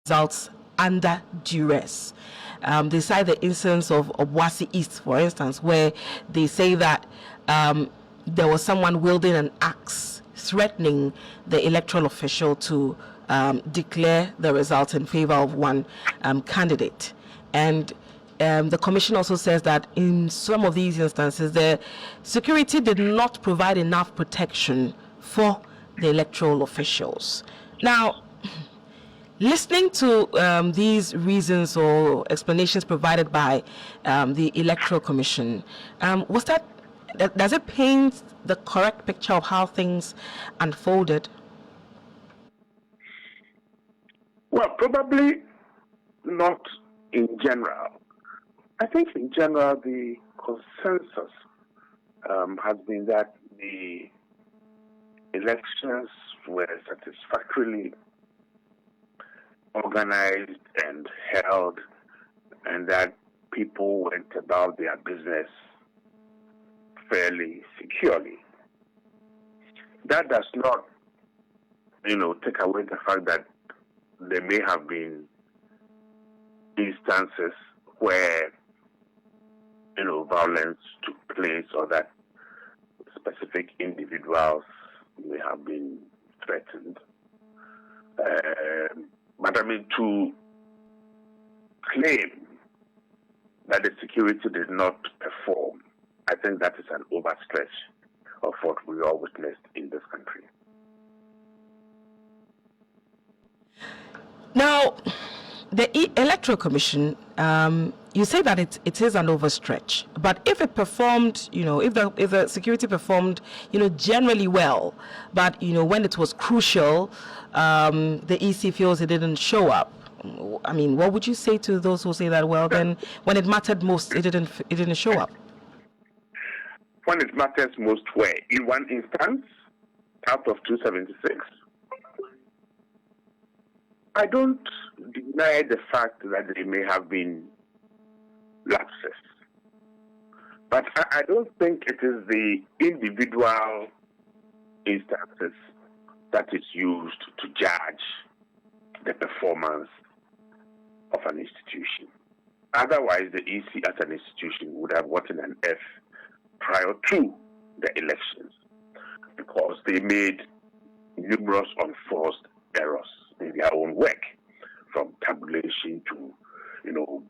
results under duress. They cite the instance of Obuasi East, for instance, where they say that there was someone wielding an axe threatening the electoral official to declare the result in favor of one candidate. And the commission also says that in some of these instances, the security did not provide enough protection for the electoral officials. Now, listening to these reasons or explanations provided by the Electoral Commission, does it paint the correct picture of how things unfolded? Well, probably not in general. I think in general the consensus has been that the elections were satisfactorily organized and held, and that people went about their business fairly securely. That does not, take away the fact that there may have been instances where, violence took place, or that specific individuals may have been threatened. But to claim that the security did not perform, I think that is an overstretch of what we all witnessed in this country. Now, the Electoral Commission, you say that it is an overstretch, but if it performed, if the security performed, generally well, but when it was crucial, the EC feels it didn't show up. I mean, what would you say to those who say that? Well, then when it mattered most, it didn't show up. When it matters most, where? In one instance, out of 276. I don't deny the fact that there may have been lapses, but I don't think it is the individual instances that is used to judge the performance of an institution. Otherwise, the EC as an institution would have gotten an F prior to the elections, because they made numerous unforced errors in their own work, from tabulation to,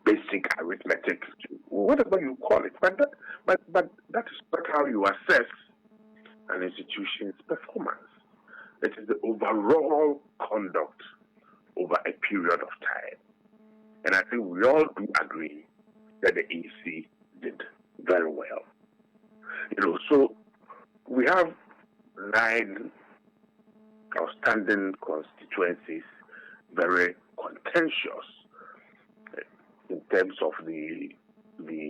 basic arithmetic, to whatever you call it. But that is not how you assess an institution's performance. It is the overall conduct over a period of time. And I think we all do agree that the EC did very well. So we have 9 outstanding constituencies, very contentious in terms of the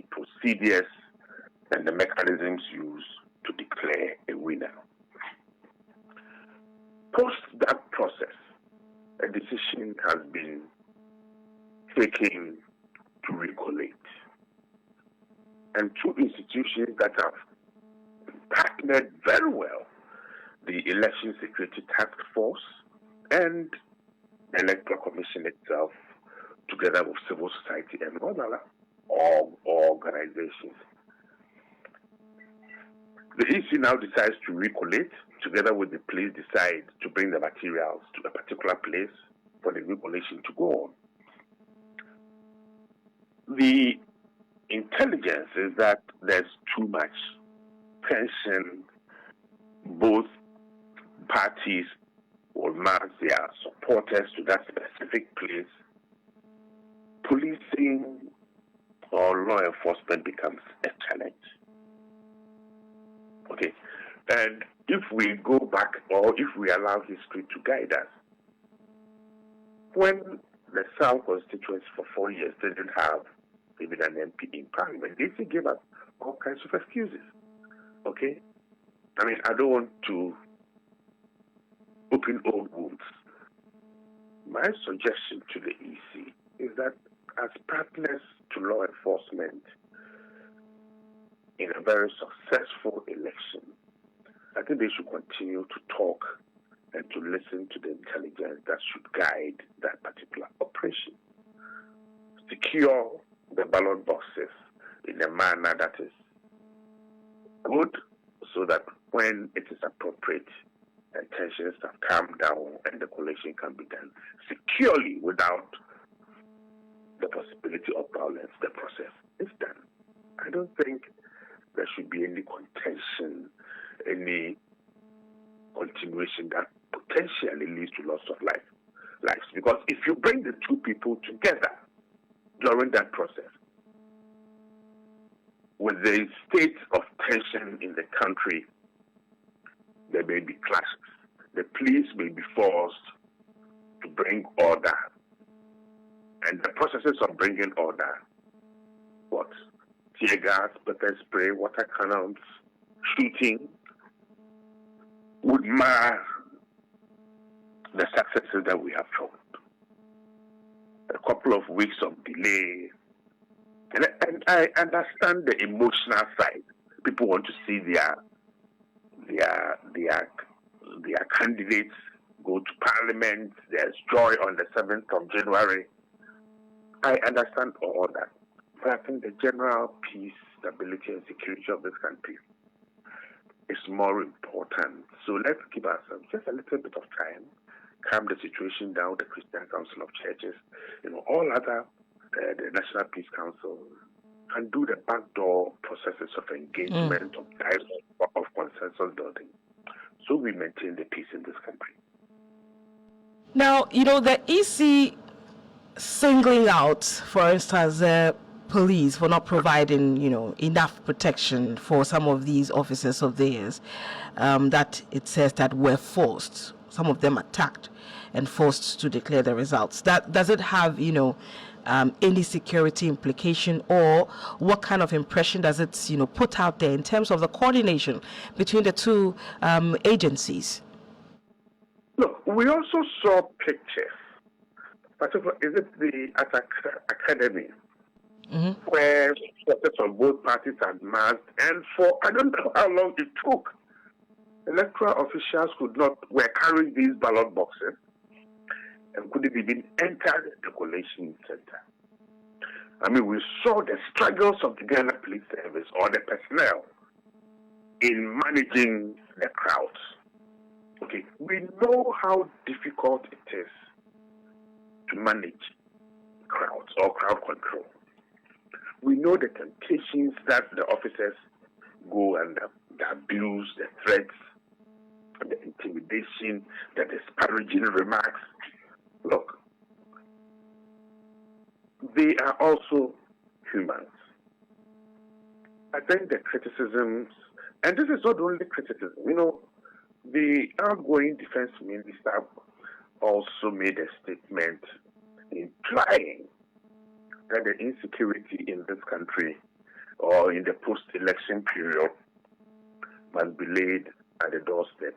procedures and the mechanisms used to declare a winner. Post that process, a decision has been taken to recollate. And 2 institutions that have partnered very well, the Election Security Task Force and the Electoral Commission itself, together with civil society and other organizations. The EC now decides to recollate, together with the police decide to bring the materials to a particular place for the recollation to go on. The intelligence is that there's too much tension. Both parties will march their supporters to that specific place. Policing or law enforcement becomes a challenge. Okay, and if we go back, or if we allow history to guide us, when the South constituency for 4 years didn't have even an MP in Parliament, they gave us all kinds of excuses. Okay, I mean, I don't want to open old wounds. My suggestion to the EC is that as partners to law enforcement in a very successful election, I think they should continue to talk and to listen to the intelligence that should guide that particular operation. secure the ballot boxes in a manner that is good, so that when it is appropriate, tensions have calmed down and the collation can be done securely without the possibility of violence. The process is done. I don't think there should be any contention, any continuation that potentially leads to loss of lives. Because if you bring the two people together during that process, with the state of tension in the country, there may be clashes. The police may be forced to bring order. And the processes of bringing order, what? Tear gas, pepper spray, water cannons, shooting, would mar the successes that we have shown. A couple of weeks of delay. And I understand the emotional side. People want to see their candidates go to parliament. There's joy on the 7th of January. I understand all that. But I think the general peace, stability, and security of this country is more important. So let's give ourselves just a little bit of time, calm the situation down, the Christian Council of Churches, all other, the National Peace Council, and do the backdoor processes of engagement, of dialogue, of consensus building, so we maintain the peace in this country. Now, the EC singling out, for instance, police for not providing, enough protection for some of these officers of theirs, that it says that were forced, some of them attacked and forced to declare the results. That does it have, any security implication, or what kind of impression does it, put out there in terms of the coordination between the two agencies? Look, we also saw pictures, particularly, is it the Academy, where supporters of both parties had massed, and for I don't know how long it took, electoral officials were carrying these ballot boxes and couldn't even enter the collation center. I mean, we saw the struggles of the Ghana Police Service or the personnel in managing the crowds. Okay, we know how difficult it is to manage crowds or crowd control. We know the temptations that the officers go under, the abuse, the threats, the intimidation, the disparaging remarks. Look, they are also humans. I think the criticisms, and this is not only criticism, the outgoing defense minister also made a statement implying that the insecurity in this country or in the post-election period must be laid at the doorstep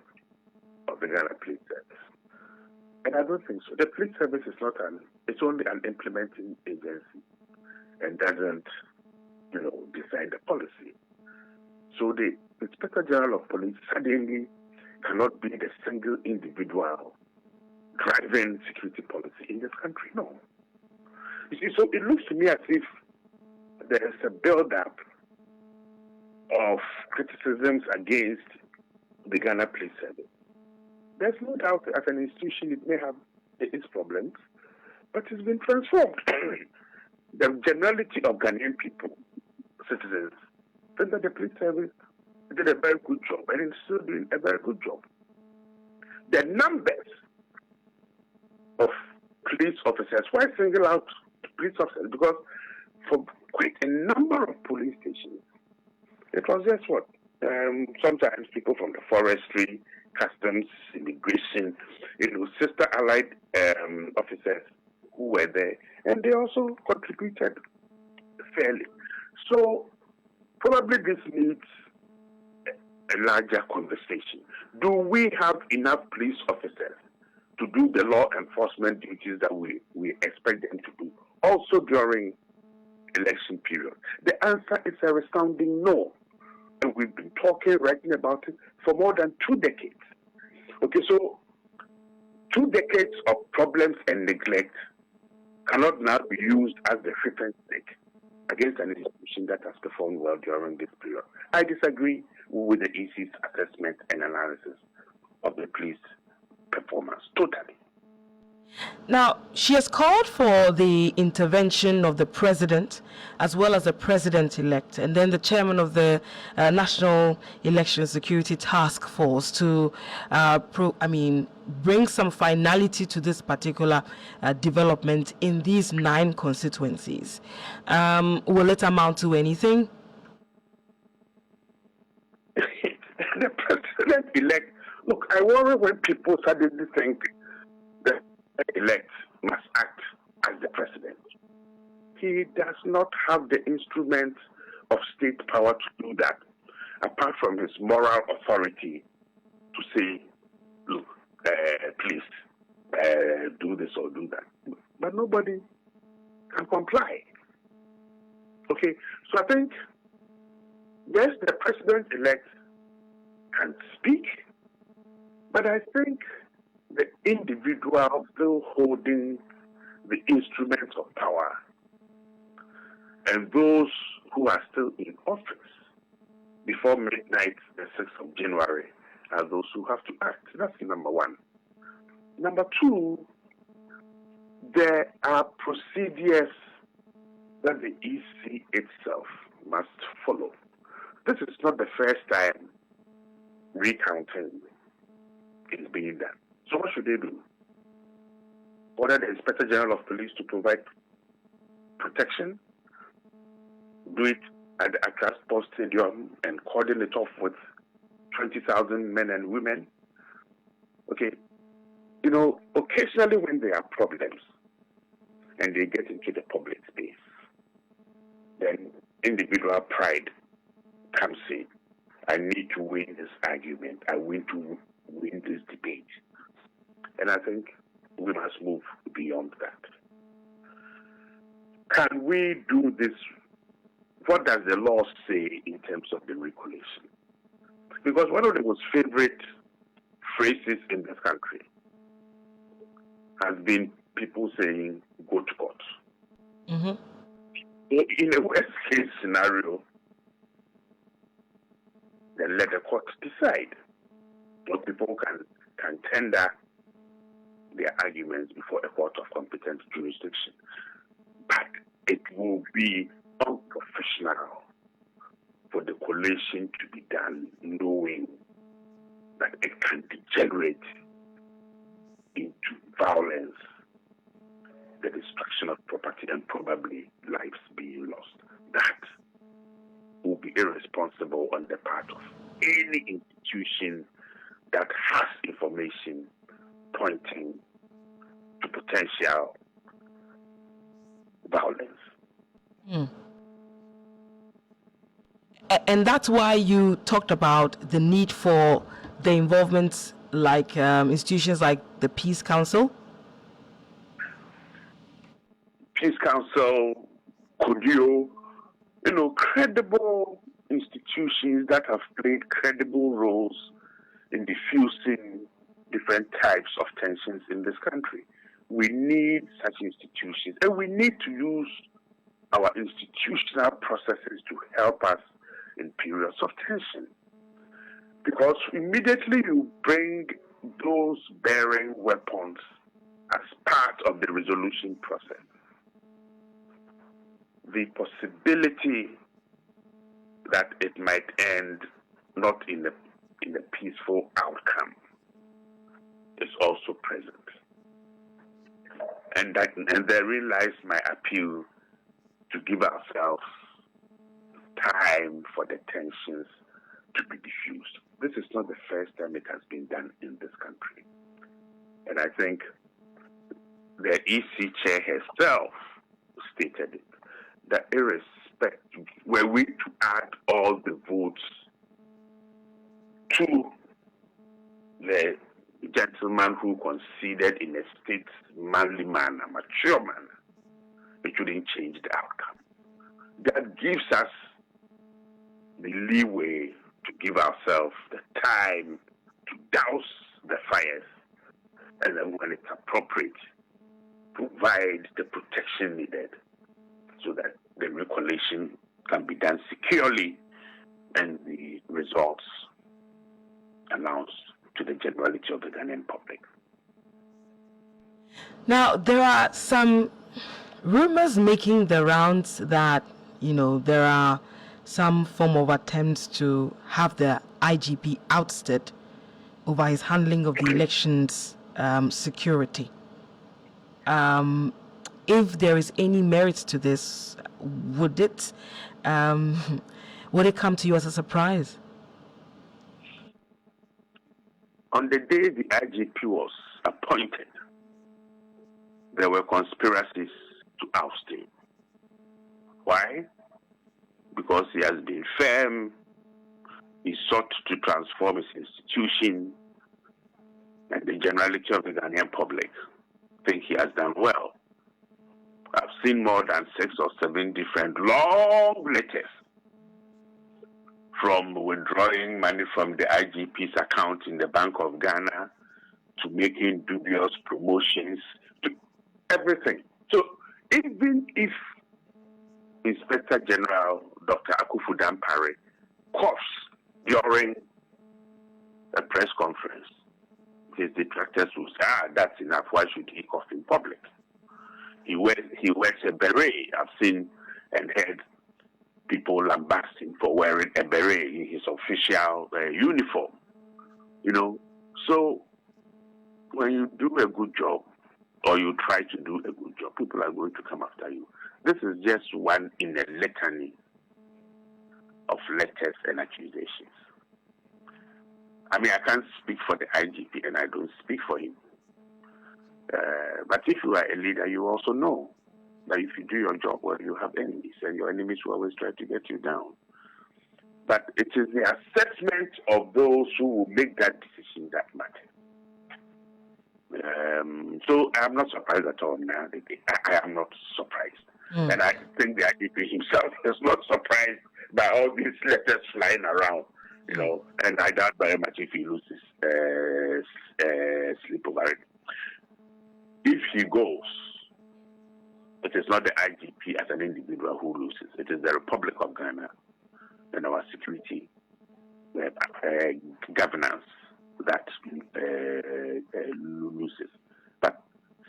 of the Ghana Police Service. And I don't think so. The Police Service is it's only an implementing agency and doesn't, decide the policy. So the Inspector General of Police suddenly cannot be the single individual driving security policy in this country. No. You see, so it looks to me as if there is a build-up of criticisms against the Ghana Police Service. There's no doubt as an institution it may have its problems, but it's been transformed. The generality of Ghanaian people, citizens, think that the police service did a very good job, and it's still doing a very good job. The numbers of police officers, why single out police officers? Because for quite a number of police stations, it was just what? Sometimes people from the forestry, customs, immigration, sister allied officers who were there, and they also contributed fairly. So probably this needs a larger conversation. Do we have enough police officers to do the law enforcement duties that we expect them to do, also during election period? The answer is a resounding no. And we've been writing about it for more than 2 decades. Okay, so 2 decades of problems and neglect cannot now be used as the reference stick against an institution that has performed well during this period. I disagree with the EC's assessment and analysis of the police performance totally. Now, she has called for the intervention of the president as well as the president-elect and then the chairman of the National Election Security Task Force to bring some finality to this particular development in these 9 constituencies. Will it amount to anything? The president-elect, look, I worry when people suddenly think the elect must act as the president. He does not have the instrument of state power to do that, apart from his moral authority to say, look, please do this or do that. But nobody can comply. Okay, so I think, yes, the president-elect can speak, but I think the individual still holding the instruments of power and those who are still in office before midnight, the 6th of January, are those who have to act. That's number one. Number two, there are procedures that the EC itself must follow. This is not the first time recounting is being done. So what should they do? Order the Inspector General of Police to provide protection? Do it at the Accra Sports Stadium and cordon it off with 20,000 men and women? Okay, you know, occasionally when there are problems and they get into the public space, then individual pride comes in. I need to win this argument. I want to win this debate. And I think we must move beyond that. Can we do this? What does the law say in terms of the regulation? Because one of the most favorite phrases in this country has been people saying, go to court. Mm-hmm. In a worst case scenario, then let the court decide. Those people can tender their arguments before a court of competent jurisdiction. But it will be unprofessional for the collation to be done knowing that it can degenerate into violence, the destruction of property, and probably lives being lost. That will be irresponsible on the part of any institution that has information pointing to potential violence. Mm. And that's why you talked about the need for the involvement like institutions like the Peace Council. Peace Council, CODIO, credible institutions that have played credible roles in diffusing different types of tensions in this country. We need such institutions, and we need to use our institutional processes to help us in periods of tension. Because immediately you bring those bearing weapons as part of the resolution process, the possibility that it might end not in a peaceful outcome is also present. And therein lies my appeal to give ourselves time for the tensions to be diffused. This is not the first time it has been done in this country. And I think the EC chair herself stated it, that irrespective, were we to add all the votes to the gentleman who conceded in a statesmanly manner, mature manner, it wouldn't change the outcome. That gives us the leeway to give ourselves the time to douse the fires, and then when it's appropriate, provide the protection needed so that the recollation can be done securely and the results announced to the generality of the Ghanaian public. Now, there are some rumors making the rounds that, there are some form of attempts to have the IGP ousted over his handling of the elections security. If there is any merit to this, would it come to you as a surprise? On the day the IGP was appointed, there were conspiracies to oust him. Why? Because he has been firm, he sought to transform his institution, and the generality of the Ghanaian public think he has done well. I've seen more than 6 or 7 different long letters from withdrawing money from the IGP's account in the Bank of Ghana to making dubious promotions to everything. So even if Inspector General Dr. Akufu Dampare coughs during a press conference, his detractors will say, that's enough, why should he cough in public? He wears a beret. I've seen and heard people lambasting for wearing a beret in his official uniform. So when you do a good job or you try to do a good job, people are going to come after you. This is just one in a litany of letters and accusations. I mean, I can't speak for the IGP and I don't speak for him. But if you are a leader, you also know that if you do your job well, you have enemies, and your enemies will always try to get you down. But it is the assessment of those who will make that decision that matters. So I'm not surprised at all now. I am not surprised. And I think the IGP himself is not surprised by all these letters flying around, and I doubt very much if he loses sleep over it. If he goes, it is not the IGP as an individual who loses. It is the Republic of Ghana and our security governance that loses. But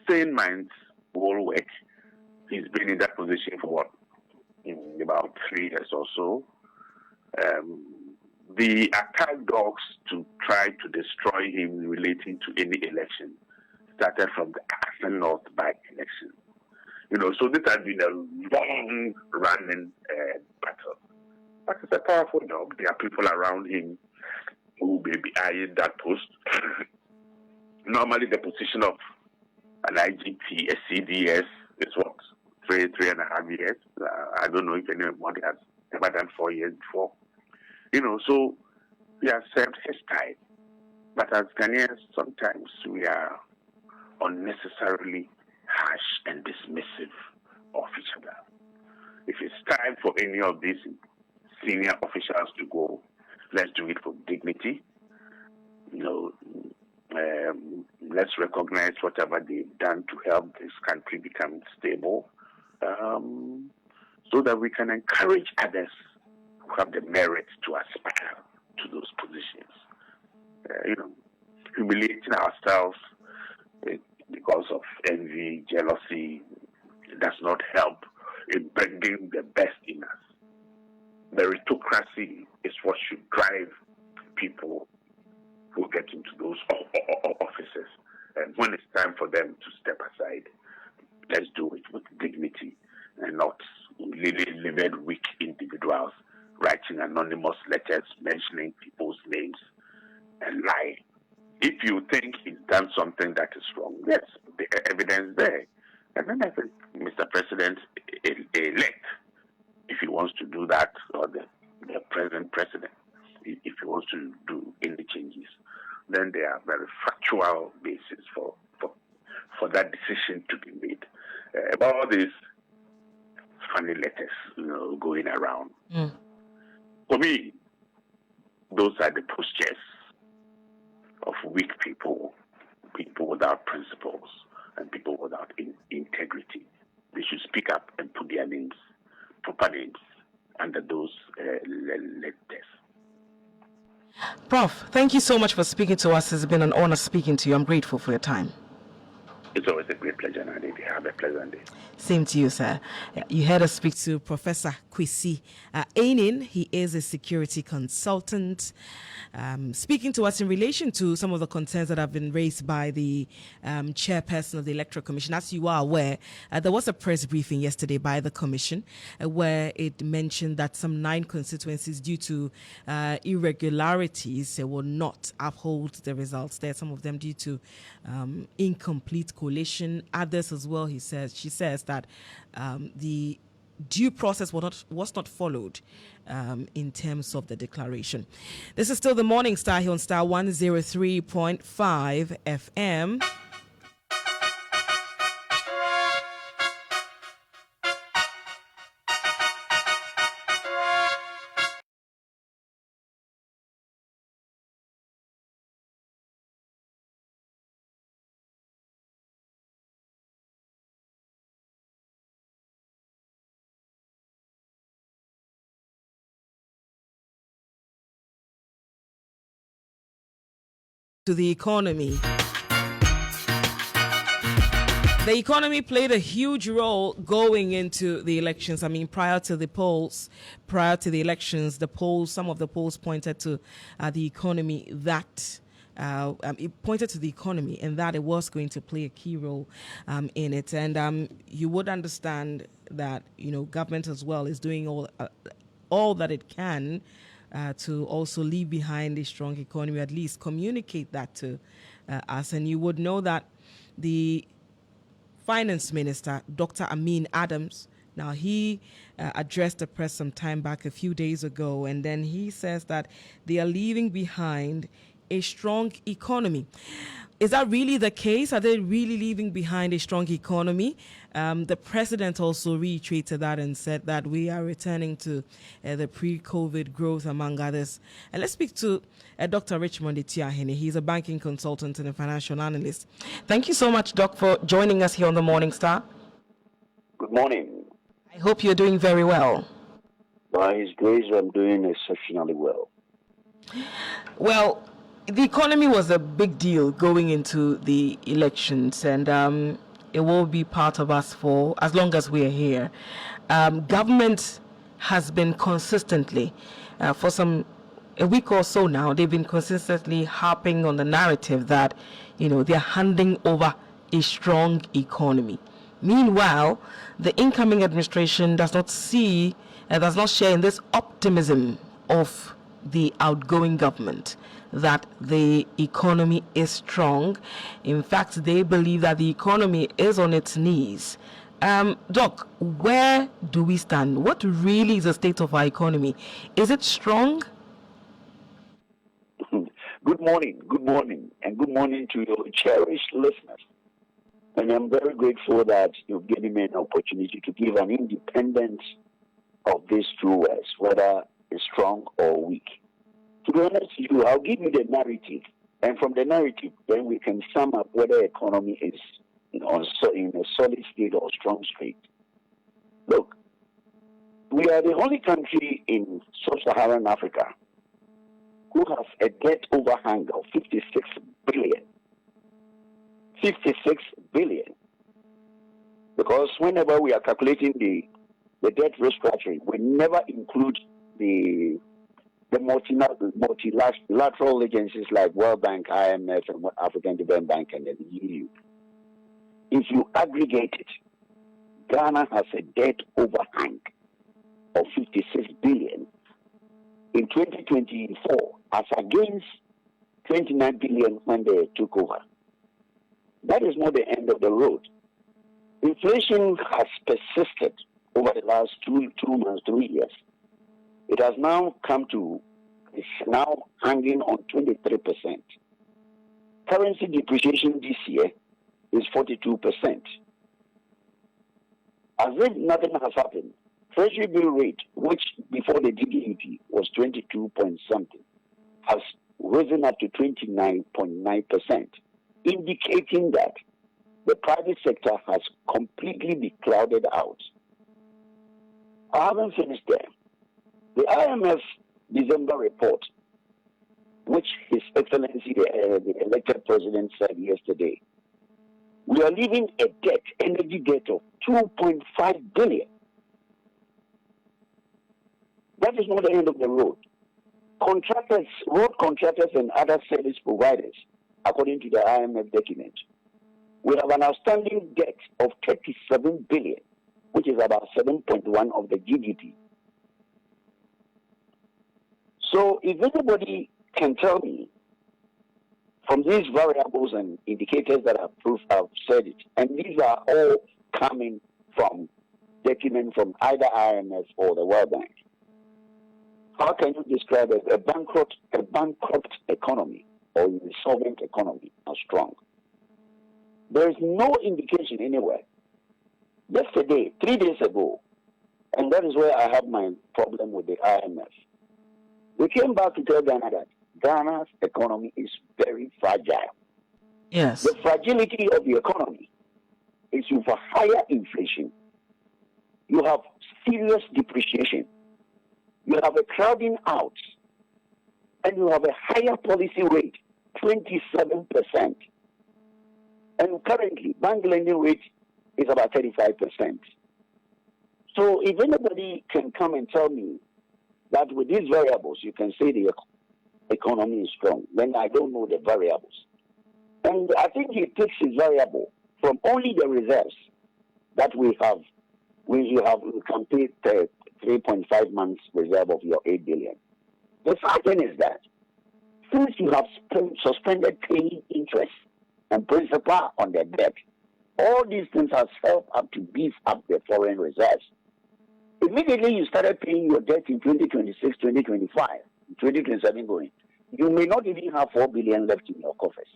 sane minds will work. He's been in that position for about 3 years or so. The attack dogs to try to destroy him relating to any election started from the Accra North by-election. So this has been a long-running battle. But it's a powerful job. There are people around him who may be eyeing that post. Normally, the position of an IGP, a CDS, is what? 3.5 years. I don't know if anybody has ever done 4 years before. So he has served his time. But as Ghanaians, sometimes we are unnecessarily harsh and dismissive of each other. If it's time for any of these senior officials to go, let's do it for dignity. Let's recognize whatever they've done to help this country become stable, so that we can encourage others who have the merit to aspire to those positions. Humiliating ourselves because of envy, jealousy, does not help in bringing the best in us. Meritocracy is what should drive people who get into those offices. And when it's time for them to step aside, let's do it with dignity and not livid, weak individuals writing anonymous letters mentioning people's names and lying. If you think he's done something that is wrong, yes, the evidence there. And then I think Mr. President elect, if he wants to do that, or the present president, if he wants to do any changes, then there are very factual basis for that decision to be made. About all these funny letters, going around. For me, those are the postures of weak people without principles, and people without integrity. They should speak up and put their names, proper names, under those letters. Prof, thank you so much for speaking to us. It's been an honor speaking to you. I'm grateful for your time. It's always a great pleasure, Nadia. Have a pleasant day. Same to you, sir. You heard us speak to Professor Kwesi Ainin. He is a security consultant, speaking to us in relation to some of the concerns that have been raised by the chairperson of the Electoral Commission. As you are aware, there was a press briefing yesterday by the Commission where it mentioned that some 9 constituencies, due to irregularities, will not uphold the results there. Some of them due to incomplete collation. Others as well, she says that the due process was not followed in terms of the declaration. This is still the Morning Star here on Star 103.5 FM. To the economy. The economy played a huge role going into the elections. I mean, prior to the elections, some of the polls pointed to the economy that it pointed to the economy and that it was going to play a key role in it. And you would understand that, government as well is doing all that it can to also leave behind a strong economy, at least communicate that to us. And you would know that the Finance Minister, Dr. Amin Adams, now he addressed the press some time back, a few days ago, and then he says that they are leaving behind a strong economy. Is that really the case? Are they really leaving behind a strong economy? The president also reiterated that and said that we are returning to the pre-COVID growth, among others. And let's speak to Dr. Richmond Etiahene. He's a banking consultant and a financial analyst. Thank you so much, Doc, for joining us here on the Morning Star. Good morning. I hope you're doing very well. By His grace, I'm doing exceptionally well. Well, the economy was a big deal going into the elections, and it will be part of us for as long as we are here. Government has been consistently, for a week or so now, they've been consistently harping on the narrative that, they're handing over a strong economy. Meanwhile, the incoming administration does not share in this optimism of the outgoing government that the economy is strong. In fact, they believe that the economy is on its knees. Doc, where do we stand? What really is the state of our economy? Is it strong? Good morning, and good morning to your cherished listeners. And I'm very grateful that you've given me an opportunity to give an independent of these two words, whether it's strong or weak. To be honest with you, I'll give you the narrative, and from the narrative, then we can sum up whether the economy is in a solid state or strong state. Look, we are the only country in sub-Saharan Africa who has a debt overhang of 56 billion. 56 billion. Because whenever we are calculating the debt restructuring, we never include the multilateral agencies like World Bank, IMF, and African Development Bank, and the EU. If you aggregate it, Ghana has a debt overhang of 56 billion in 2024, as against 29 billion when they took over. That is not the end of the road. Inflation has persisted over the last 2 months, 3 years. It has now it's now hanging on 23%. Currency depreciation this year is 42%. As if nothing has happened, Treasury bill rate, which before the DDEP was 22 point something, has risen up to 29.9%, indicating that the private sector has completely been clouded out. I haven't finished there. The IMF December report, which His Excellency, the elected president, said yesterday, we are leaving a debt, energy debt of 2.5 billion. That is not the end of the road. Contractors, road contractors and other service providers, according to the IMF document, we have an outstanding debt of 37 billion, which is about 7.1 of the GDP. So if anybody can tell me from these variables and indicators that I've said it, and these are all coming from documents from either IMF or the World Bank, how can you describe a bankrupt economy or a solvent economy as strong? There is no indication anywhere. Yesterday, 3 days ago, and that is where I have my problem with the IMF, we came back to tell Ghana that Ghana's economy is very fragile. Yes. The fragility of the economy is with a higher inflation. You have serious depreciation. You have a crowding out. And you have a higher policy rate, 27%. And currently, bank lending rate is about 35%. So if anybody can come and tell me that with these variables, you can say the economy is strong, then I don't know the variables. And I think he takes his variable from only the reserves that we have. We can pay 3.5 months reserve of your 8 billion. The fact is that since you have suspended paying interest and principal on the debt, all these things have helped up to beef up the foreign reserves. Immediately you started paying your debt in 2026, 2025, 2027 going, you may not even have 4 billion left in your coffers.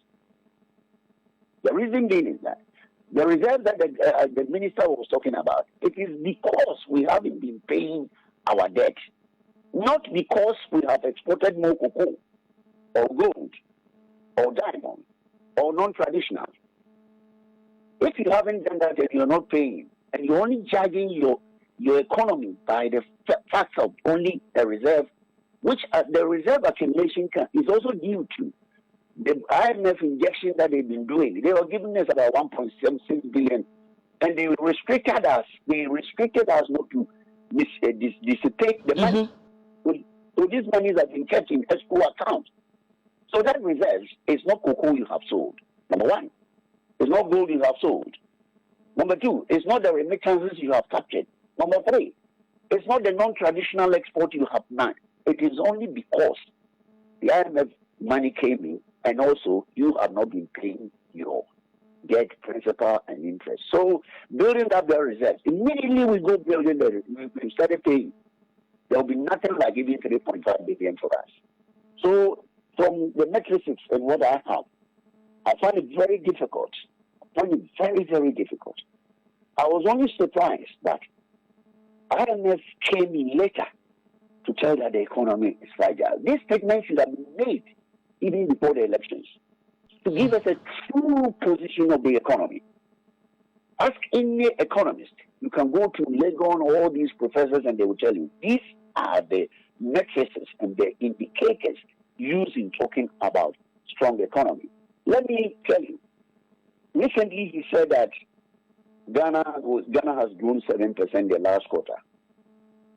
The reason being is that the reserve that the minister was talking about, it is because we haven't been paying our debt, not because we have exported more cocoa or gold or diamond or non-traditional. If you haven't done that and you're not paying, and you're only judging your economy by the fact of only a reserve, which the reserve accumulation is also due to the IMF injection that they've been doing. They were giving us about 1.76 billion, and they restricted us. They restricted us not to dissipate the money. So these monies have been kept in escrow account. So that reserve is not cocoa you have sold. Number one, it's not gold you have sold. Number two, it's not the remittances you have captured. Number three, it's not the non-traditional export you have done. It is only because the IMF money came in, and also you have not been paying your debt, principal, and interest. So building up the reserves, immediately we go building we started paying. There will be nothing like giving 3.5 billion for us. So from the metrics and what I have, I find it very difficult. I find it very, very difficult. I was only surprised that IMF came in later to tell that the economy is fragile. This statement should have been made even before the elections to give us a true position of the economy. Ask any economist. You can go to Legon, all these professors, and they will tell you these are the matrices and the indicators used in talking about strong economy. Let me tell you, recently he said that Ghana has grown 7% the last quarter.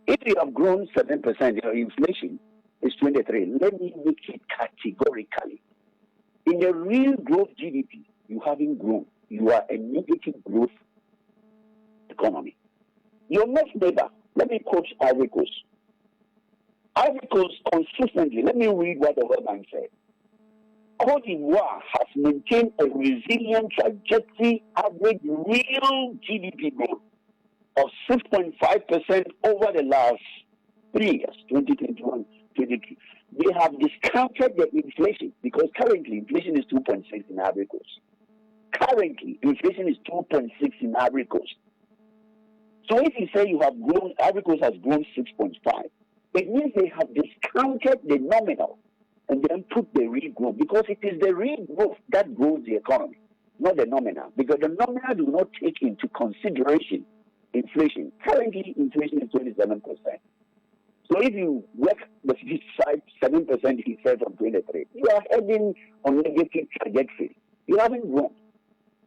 If you have grown 7%, your inflation is 23. Let me make it categorically. In the real growth GDP, you haven't grown. You are a negative growth economy. Your next neighbor, let me quote Ivory Coast. Ivory Coast consistently, let me read what the World Bank said. Cote d'Ivoire has maintained a resilient trajectory average real GDP growth of 6.5% over the last 3 years, 2021, 2022. They have discounted the inflation because currently inflation is 2.6 in Ivory Coast. Currently, inflation is 2.6 in Ivory Coast. So if you say you have grown, Ivory Coast has grown 6.5, it means they have discounted the nominal and then put the real growth because it is the real growth that grows the economy. not the nominal, because the nominal do not take into consideration inflation. Currently, inflation is 27%. So if you work the 7% he said from 23, you are heading on negative trajectory. You haven't grown.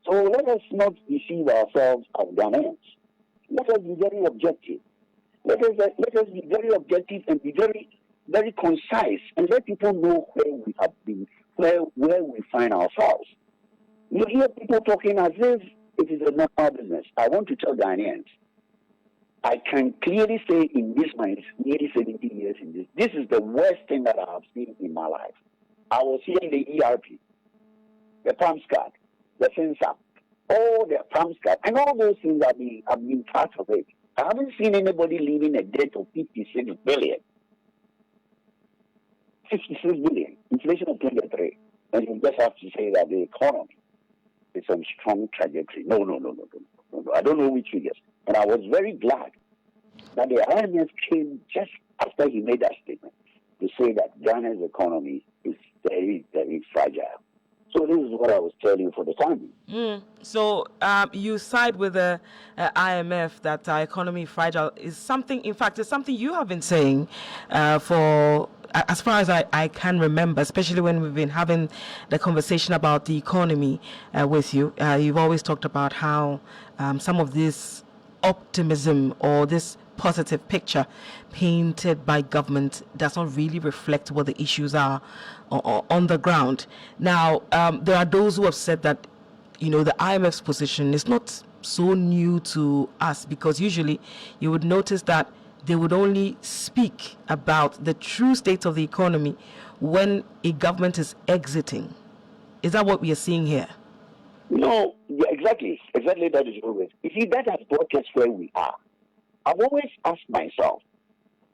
So let us not deceive ourselves as Ghanaians. Let us be very objective. Let us be very objective and be very, very concise and let people know where we have been, where we find ourselves. You hear people talking as if it is a normal business. I want to tell Ghanaians, I can clearly say in this my nearly 17 years in this, this is the worst thing that I have seen in my life. I was hearing the ERP, the PAMS card, the FinSap, all the PAMS card, and all those things have been part of it. I haven't seen anybody leaving a debt of 56 billion. 56 billion, inflation of 23. And you just have to say that the economy is on strong trajectory. No. I don't know which figures. And I was very glad that the IMF came just after he made that statement to say that Ghana's economy is very, very fragile. So this is what I was telling you for the time. So you side with the IMF that our economy fragile is something. In fact, it's something you have been saying for as far as I can remember, especially when we've been having the conversation about the economy with you. You've always talked about how some of this optimism or this positive picture painted by government does not really reflect what the issues are on the ground. Now, there are those who have said that, the IMF's position is not so new to us, because usually you would notice that they would only speak about the true state of the economy when a government is exiting. Is that what we are seeing here? No, yeah, exactly that is always. You see, that has brought us where we are. I've always asked myself,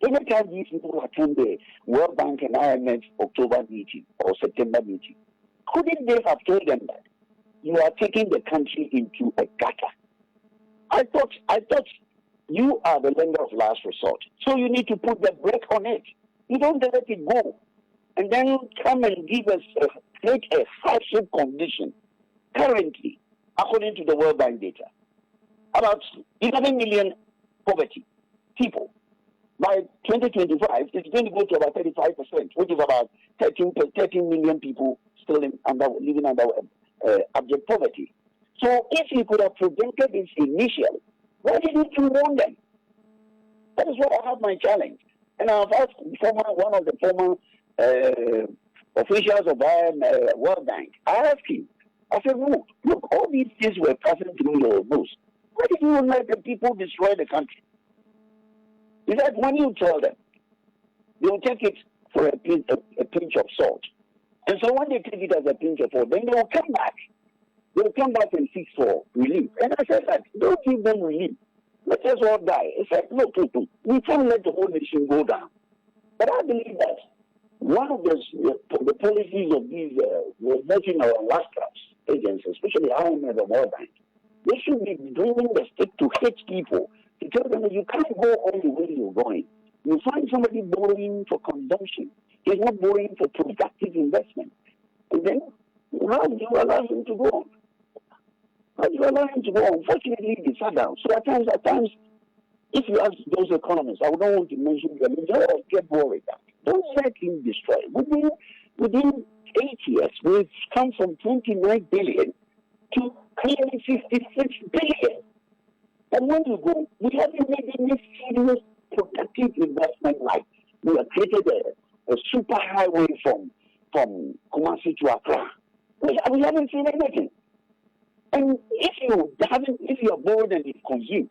anytime these people attend the World Bank and IMF October meeting or September meeting, couldn't they have told them that you are taking the country into a gutter? I thought you are the lender of last resort, so you need to put the brake on it. You don't let it go, and then come and give us create a hardship condition. Currently, according to the World Bank data, about 11 million poverty people. By 2025, it's going to go to about 35%, which is about 13 million people still living under abject poverty. So if you could have prevented this initially, why didn't you warn them? That is what I have my challenge. And I've asked one of the former officials of World Bank, I asked him, I said, look, all these things were passing through your nose. Why did you let the people destroy the country? He said, when you tell them, they'll take it for a pinch of salt. And so when they take it as a pinch of salt, then they will come back. They will come back and seek for relief. And I said, don't give them relief. Let us all die. He said, look, we can't let the whole nation go down. But I believe that one of the policies of these multinational last agencies, especially IMF and World Bank, they should be bringing the stick to hit people, to tell them that you can't go all the way you're going. You find somebody borrowing for consumption. He's not borrowing for productive investment. And then how do you allow him to go on? How do you allow him to go on? Unfortunately, they sat down. So at times, if you ask those economists, I don't want to mention them, they all get worried. Don't let him destroy. Within 8 years, we've come from 29 billion to clearly 56 billion. And when you go, we haven't made any serious productive investment, like we have created a super highway from Kumasi to Accra. We haven't seen anything. And if you are borrowed and it's consumed,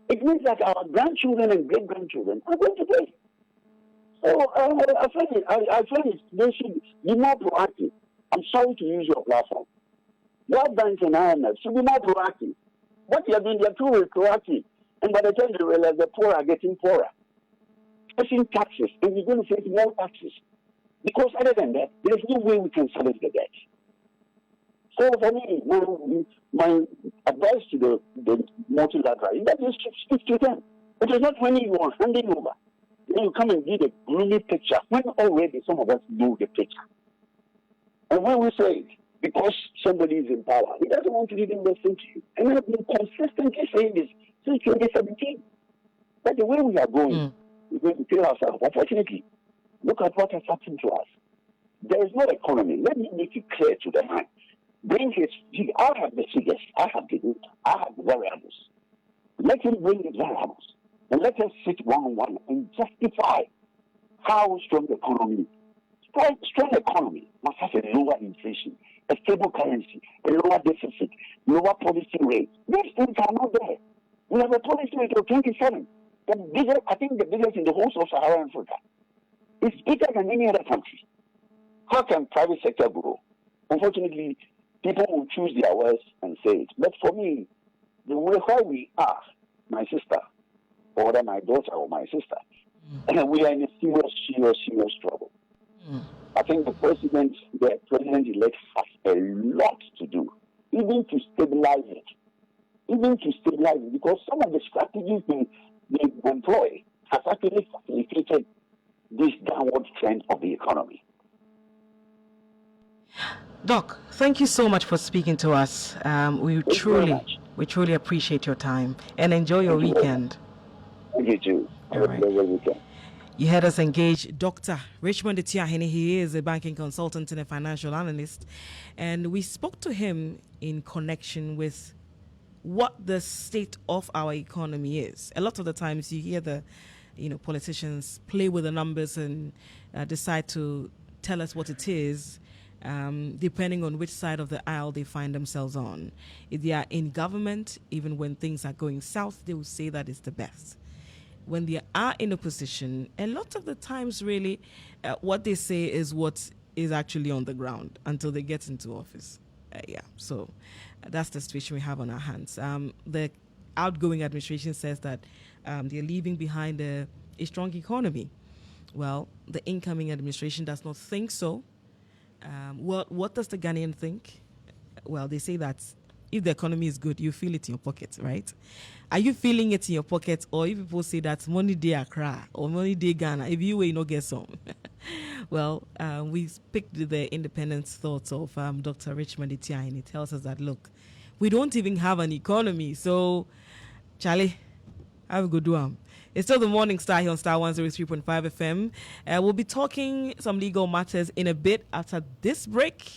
it means that our grandchildren and great-grandchildren are going to pay. So I find they should be more proactive. I'm sorry to use your platform. World Bank and IMF should be more proactive. What they are doing, they are too retroactive. And by the time they realize the poor are getting poorer, facing taxes, and we're going to face more taxes. Because other than that, there is no way we can service the debt. So for me, my advice to the multilateral is that you should speak to them. It is not when you are handing over. Then you come and give a gloomy picture when already some of us know the picture. And when we say it, because somebody is in power. He doesn't want to even listen to you. And I've been consistently saying this since 2017. But the way we are going, we're going to kill ourselves. Unfortunately, look at what has happened to us. There is no economy. Let me make it clear to the man. I have the figures, I have the data, I have the variables. Let him bring the variables. And let us sit one-on-one and justify how strong the economy is. Strong economy must have a lower inflation, a stable currency, a lower deficit, lower policy rate. These things are not there. We have a policy rate of 27. I think the biggest in the whole of Saharan Africa. It's bigger than any other country. How can private sector grow? Unfortunately, people will choose their words and say it. But for me, the way how we are, my sister, or my daughter or my sister, we are in a serious trouble. I think the president-elect has a lot to do, even to stabilize it. Because some of the strategies they employ has actually facilitated this downward trend of the economy. Doc, thank you so much for speaking to us. We truly appreciate your time and enjoy your weekend. You too. All right. Have a good weekend. You had us engage Dr. Richmond Etiahene. He is a banking consultant and a financial analyst. And we spoke to him in connection with what the state of our economy is. A lot of the times you hear the politicians play with the numbers and decide to tell us what it is, depending on which side of the aisle they find themselves on. If they are in government, even when things are going south, they will say that it's the best. When they are in opposition, a lot of the times really what they say is what is actually on the ground until they get into office. So that's the situation we have on our hands. The outgoing administration says that they're leaving behind a strong economy. Well, the incoming administration does not think so. What does the Ghanaian think? Well, they say that if the economy is good, you feel it in your pocket, right? Are you feeling it in your pocket? Or if people say that money day Accra or money day Ghana, if you will, not get some. Well, we picked the independent thoughts of Dr. Richmond Etiahene. He tells us that, look, we don't even have an economy. So, Charlie, have a good one. It's still the Morning Star here on Star 103.5 FM. We'll be talking some legal matters in a bit after this break.